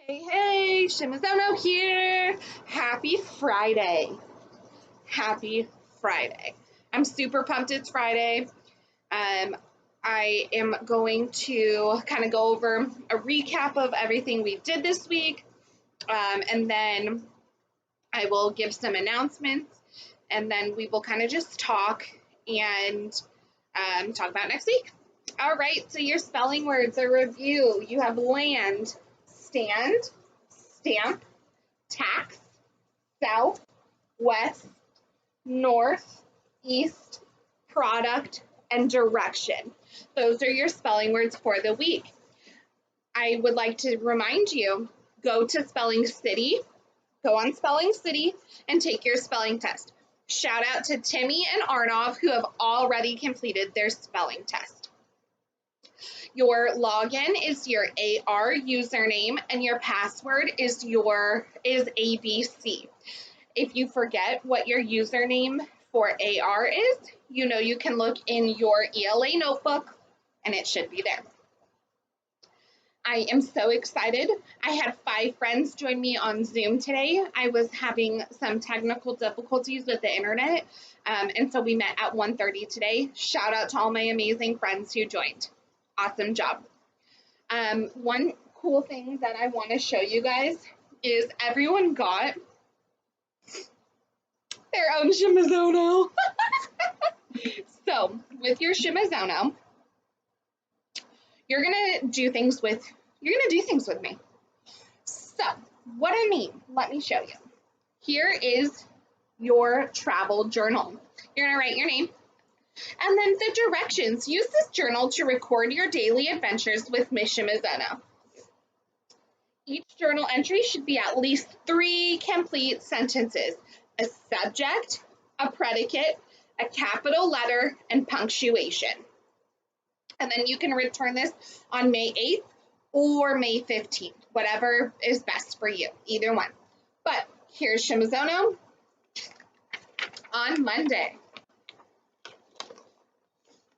Hey, hey, Shimizono here. Happy Friday. Happy Friday. I'm super pumped it's Friday. Um, I am going to kind of go over a recap of everything we did this week, and then I will give some announcements, and then we will kind of just talk and talk about next week. All right, so your spelling words, a review. You have land, stand, stamp, tax, south, west, north, east, product, and direction. Those are your spelling words for the week. I would like to remind you, go to Spelling City, go on Spelling City and take your spelling test. Shout out to Timmy and Arnov who have already completed their spelling test. Your login is your AR username and your password is ABC. If you forget what your username for AR is, you can look in your ELA notebook and it should be there. I am so excited. I had 5 friends join me on Zoom today. I was having some technical difficulties with the internet, and so we met at 1:30 today. Shout out to all my amazing friends who joined. Awesome job. One cool thing that I want to show you guys is everyone got their own Shimizono. So with your Shimizono, you're gonna do things with me. So what I mean, let me show you. Here is your travel journal. You're gonna write your name and then the directions. Use this journal to record your daily adventures with Miss Shimizono. Each journal entry should be at least 3 complete sentences, a subject, a predicate, a capital letter, and punctuation. And then you can return this on May 8th or May 15th, whatever is best for you, either one. But here's Shimizono on Monday.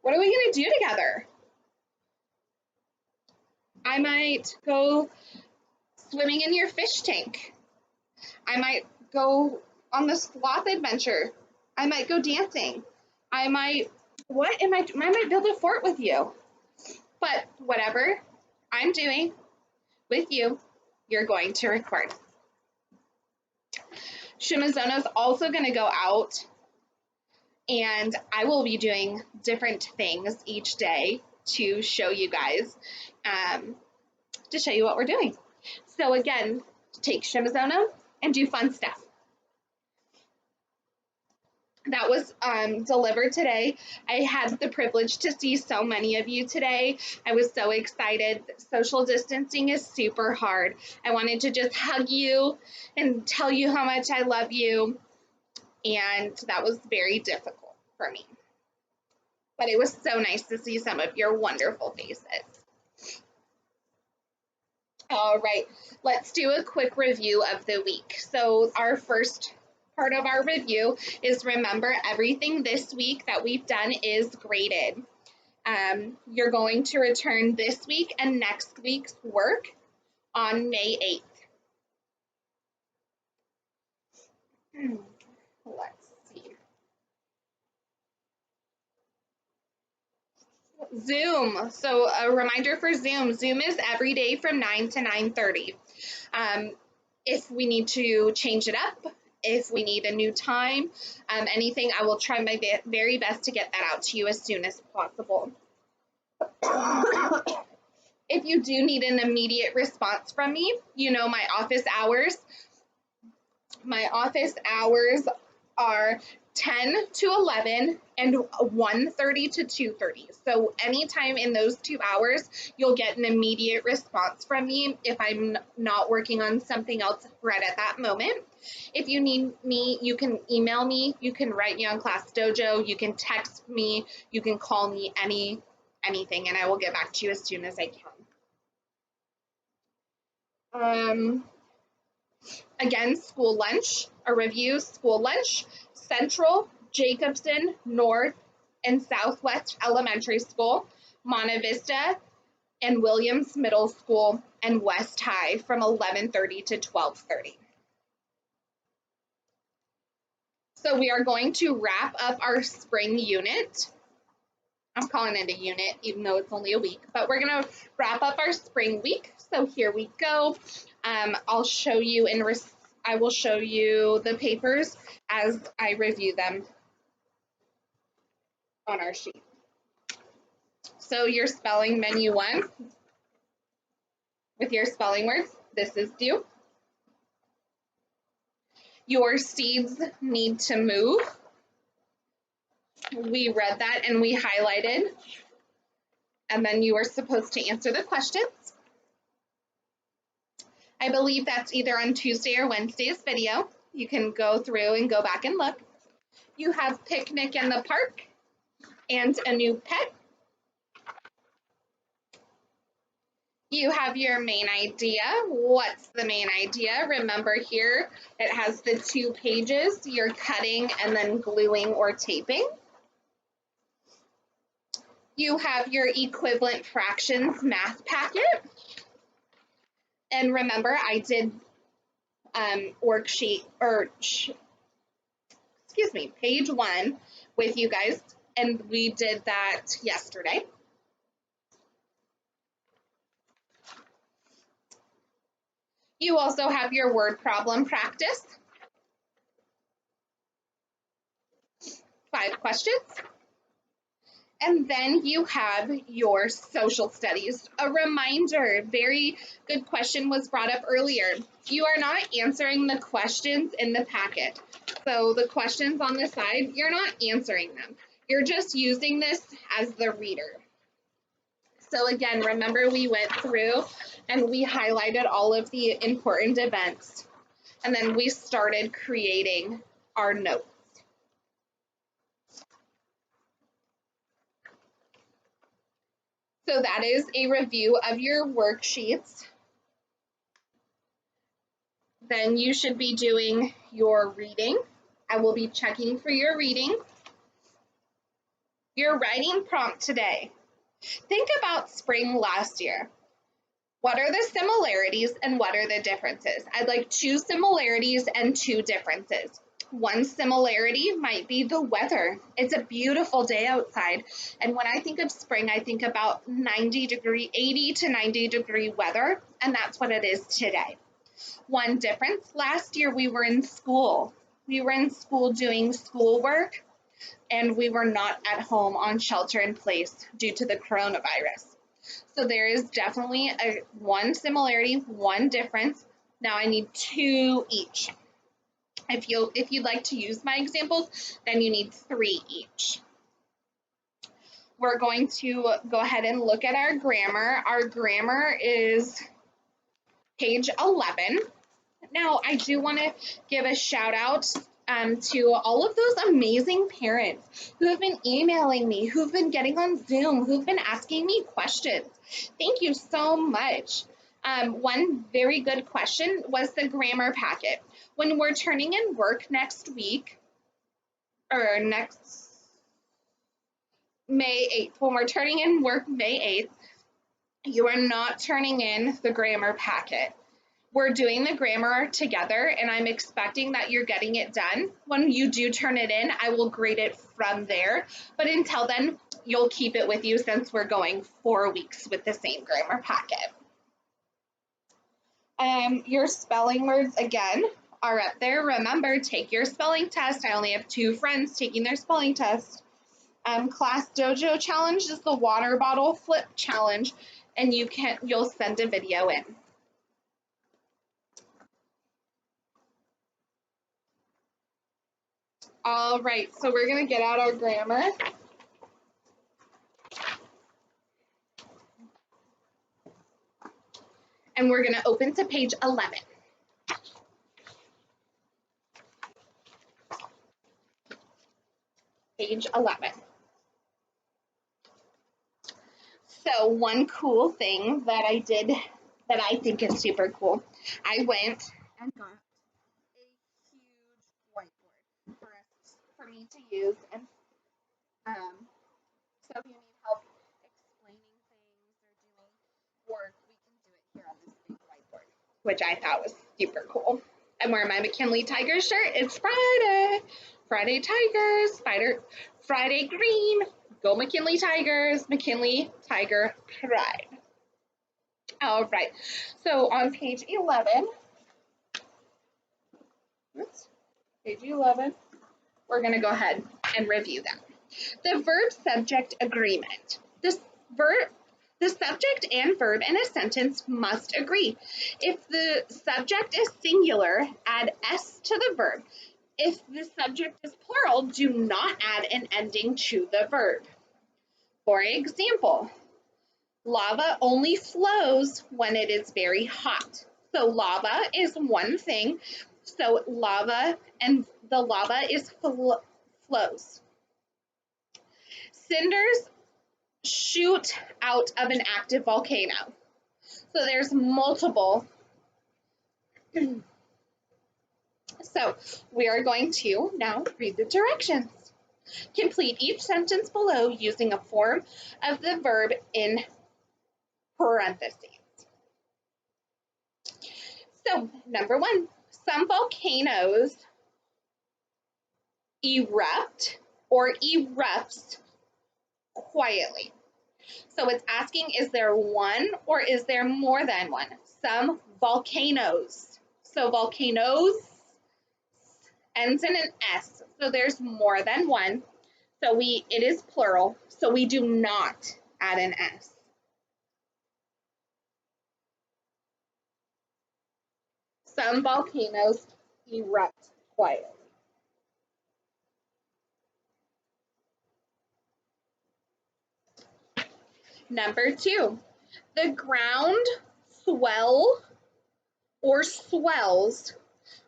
What are we gonna do together? I might go swimming in your fish tank. I might go on the sloth adventure. I might go dancing. I might build a fort with you. But whatever I'm doing with you, you're going to record. Shimizono's also going to go out and I will be doing different things each day to show you guys, to show you what we're doing. So again, take Shimizono and do fun stuff. That was delivered today. I had the privilege to see so many of you today. I was so excited. Social distancing is super hard. I wanted to just hug you and tell you how much I love you. And that was very difficult for me. But it was so nice to see some of your wonderful faces. All right, let's do a quick review of the week. So our first part of our review is remember everything this week that we've done is graded. You're going to return this week and next week's work on May 8th. Let's see. Zoom. So a reminder for Zoom. Zoom is every day from 9 to 9:30. If we need to change it up, if we need a new time, anything, I will try my very best to get that out to you as soon as possible. If you do need an immediate response from me, my office hours. My office hours are 10 to 11 and 1:30 to 2:30. So anytime in those 2 hours, you'll get an immediate response from me if I'm not working on something else right at that moment. If you need me, you can email me, you can write me on Class Dojo, you can text me, you can call me anything, and I will get back to you as soon as I can. Again, school lunch, a review, school lunch, Central, Jacobson, North, and Southwest Elementary School, Monte Vista, and Williams Middle School and West High from 11:30 to 12:30. So we are going to wrap up our spring unit. I'm calling it a unit, even though it's only a week, but we're gonna wrap up our spring week. So here we go. I'll show you I will show you the papers as I review them on our sheet. So your spelling menu 1 with your spelling words, this is due. Your seeds need to move. We read that and we highlighted, and then you are supposed to answer the questions. I believe that's either on Tuesday or Wednesday's video. You can go through and go back and look. You have picnic in the park and a new pet. You have your main idea. What's the main idea? Remember here, it has the 2 pages. You're cutting and then gluing or taping. You have your equivalent fractions math packet. And remember, I did worksheet, or excuse me, page 1 with you guys, and we did that yesterday. You also have your word problem practice. 5 questions. And then you have your social studies. A reminder, very good question was brought up earlier. You are not answering the questions in the packet. So the questions on the side, you're not answering them. You're just using this as the reader. So again, remember we went through and we highlighted all of the important events, and then we started creating our notes. So that is a review of your worksheets. Then you should be doing your reading. I will be checking for your reading. Your writing prompt today. Think about spring last year. What are the similarities and what are the differences? I'd like 2 similarities and 2 differences. One similarity might be the weather. It's a beautiful day outside. And when I think of spring, I think about 80 to 90 degree weather, and that's what it is today. One difference, last year we were in school. We were in school doing schoolwork, and we were not at home on shelter in place due to the coronavirus. So there is definitely one similarity, one difference. Now I need 2 each. If you'd like to use my examples, then you need 3 each. We're going to go ahead and look at our grammar. Our grammar is page 11. Now, I do want to give a shout out to all of those amazing parents who have been emailing me, who've been getting on Zoom, who've been asking me questions. Thank you so much. One very good question was the grammar packet. When we're turning in work next week, or next May 8th, when we're turning in work May 8th, you are not turning in the grammar packet. We're doing the grammar together, and I'm expecting that you're getting it done. When you do turn it in, I will grade it from there. But until then, you'll keep it with you since we're going 4 weeks with the same grammar packet. Your spelling words, again, are up there. Remember, take your spelling test. I only have 2 friends taking their spelling test. Class Dojo challenge is the water bottle flip challenge, and you'll send a video in. All right, so we're going to get out our grammar. And we're going to open to page 11. Page 11. So one cool thing that I did that I think is super cool, I went and got a huge whiteboard for me to use, and so if you need help explaining things or doing which I thought was super cool. I'm wearing my McKinley Tigers shirt. It's Friday. Friday Tigers. Friday green. Go McKinley Tigers. McKinley Tiger Pride. All right. So on page 11, we're going to go ahead and review them. The verb-subject agreement. The subject and verb in a sentence must agree. If the subject is singular, add s to the verb. If the subject is plural, do not add an ending to the verb. For example, lava only flows when it is very hot. So lava is one thing. So lava, and the lava is flows. Cinders shoot out of an active volcano. So there's multiple. So we are going to now read the directions. Complete each sentence below using a form of the verb in parentheses. So number 1, some volcanoes erupt or erupts quietly. So it's asking, is there one or is there more than one? Some volcanoes. So volcanoes ends in an S. So there's more than one. So it is plural. So we do not add an S. Some volcanoes erupt quietly. Number 2, the ground swells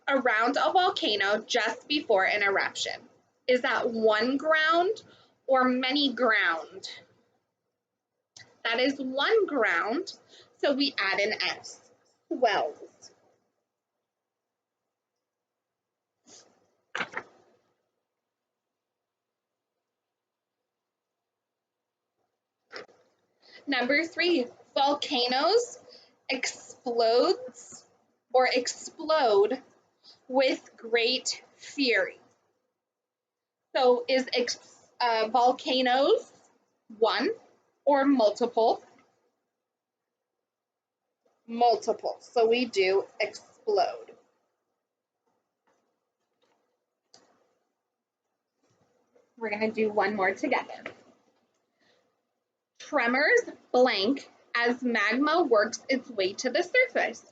around a volcano just before an eruption. Is that one ground or many ground? That is one ground, so we add an S, swells. Number 3, volcanoes explode with great fury. So is volcanoes one or multiple? Multiple. So we do explode. We're going to do one more together. Tremors blank as magma works its way to the surface.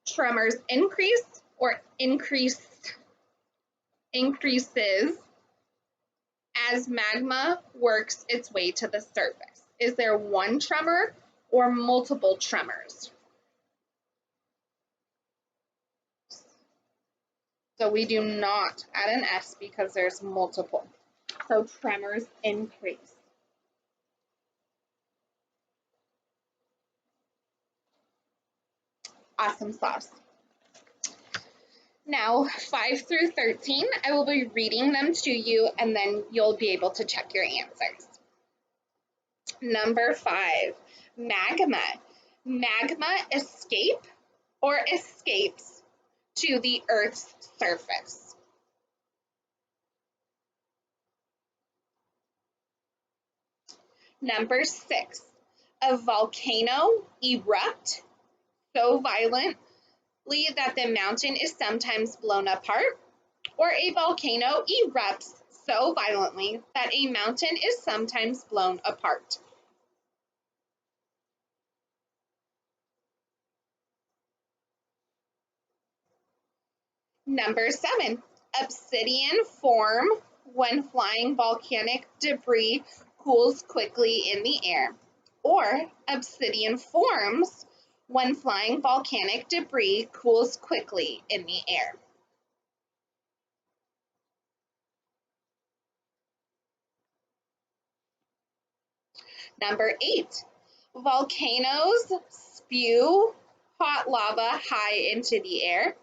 Tremors increase or increases as magma works its way to the surface. Is there one tremor or multiple tremors? So we do not add an S because there's multiple. So tremors increase. Awesome sauce. Now, 5 through 13, I will be reading them to you and then you'll be able to check your answers. Number 5, magma. Magma escapes to the Earth's surface. Number 6, a volcano erupts so violently that the mountain is sometimes blown apart, or a volcano erupts so violently that a mountain is sometimes blown apart. Number 7, obsidian form when flying volcanic debris cools quickly in the air, or obsidian forms when flying volcanic debris cools quickly in the air. Number 8, volcanoes spew hot lava high into the air.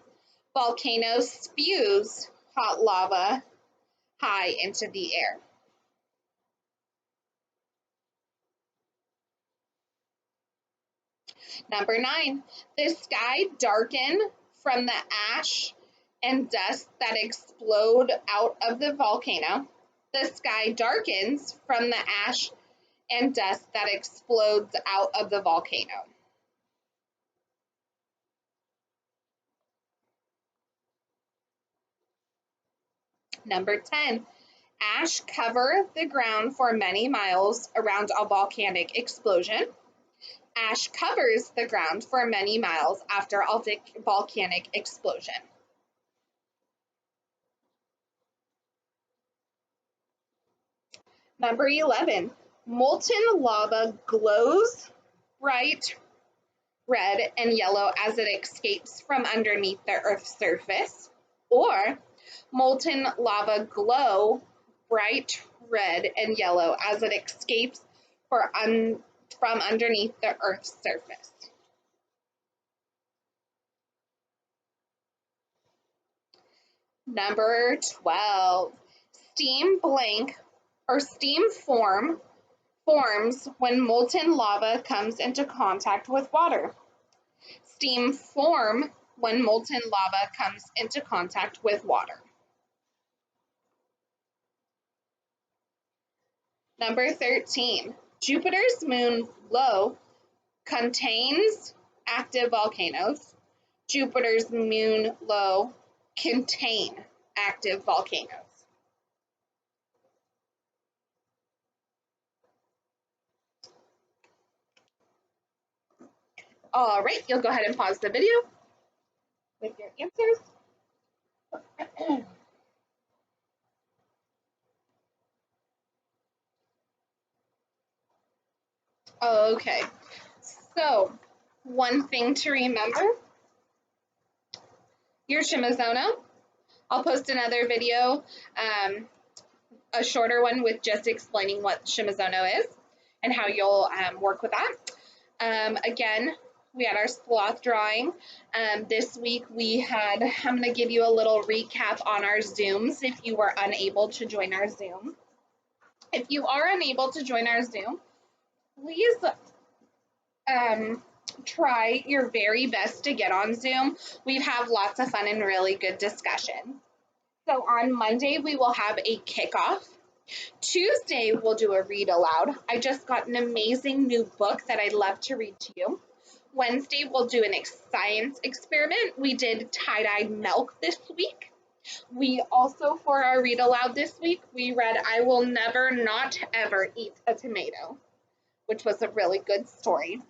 Volcano spews hot lava high into the air. Number 9, the sky darkened from the ash and dust that explode out of the volcano. The sky darkens from the ash and dust that explodes out of the volcano. Number 10, ash cover the ground for many miles around a volcanic explosion. Ash covers the ground for many miles after a volcanic explosion. Number 11, molten lava glows bright red and yellow as it escapes from underneath the Earth's surface, or molten lava glow bright red and yellow as it escapes from underneath the Earth's surface. Number 12, steam forms when molten lava comes into contact with water. Steam form when molten lava comes into contact with water. Number 13, Jupiter's moon Io contains active volcanoes. Jupiter's moon Io contain active volcanoes. All right, you'll go ahead and pause the video with your answers. Okay, so one thing to remember, your Shimizuno. I'll post another video, a shorter one with just explaining what Shimizuno is and how you'll work with that. Again, we had our sloth drawing. This week I'm going to give you a little recap on our Zooms if you were unable to join our Zoom. If you are unable to join our Zoom, please try your very best to get on Zoom. We have lots of fun and really good discussion. So on Monday, we will have a kickoff. Tuesday, we'll do a read aloud. I just got an amazing new book that I'd love to read to you. Wednesday, we'll do a science experiment. We did tie-dyed milk this week. We also, for our read aloud this week, we read I Will Never Not Ever Eat a Tomato, which was a really good story.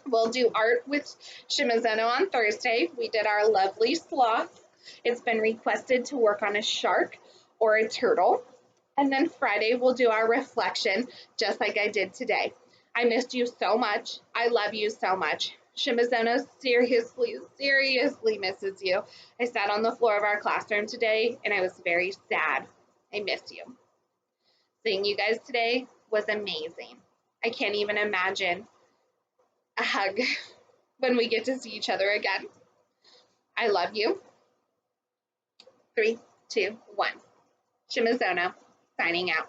We'll do art with Shimizuno on Thursday. We did our lovely sloth. It's been requested to work on a shark or a turtle. And then Friday, we'll do our reflection, just like I did today. I missed you so much. I love you so much. Shimizuno seriously, seriously misses you. I sat on the floor of our classroom today, and I was very sad. I miss you. Seeing you guys today was amazing. I can't even imagine a hug when we get to see each other again. I love you. 3, 2, 1. Shimizuno, signing out.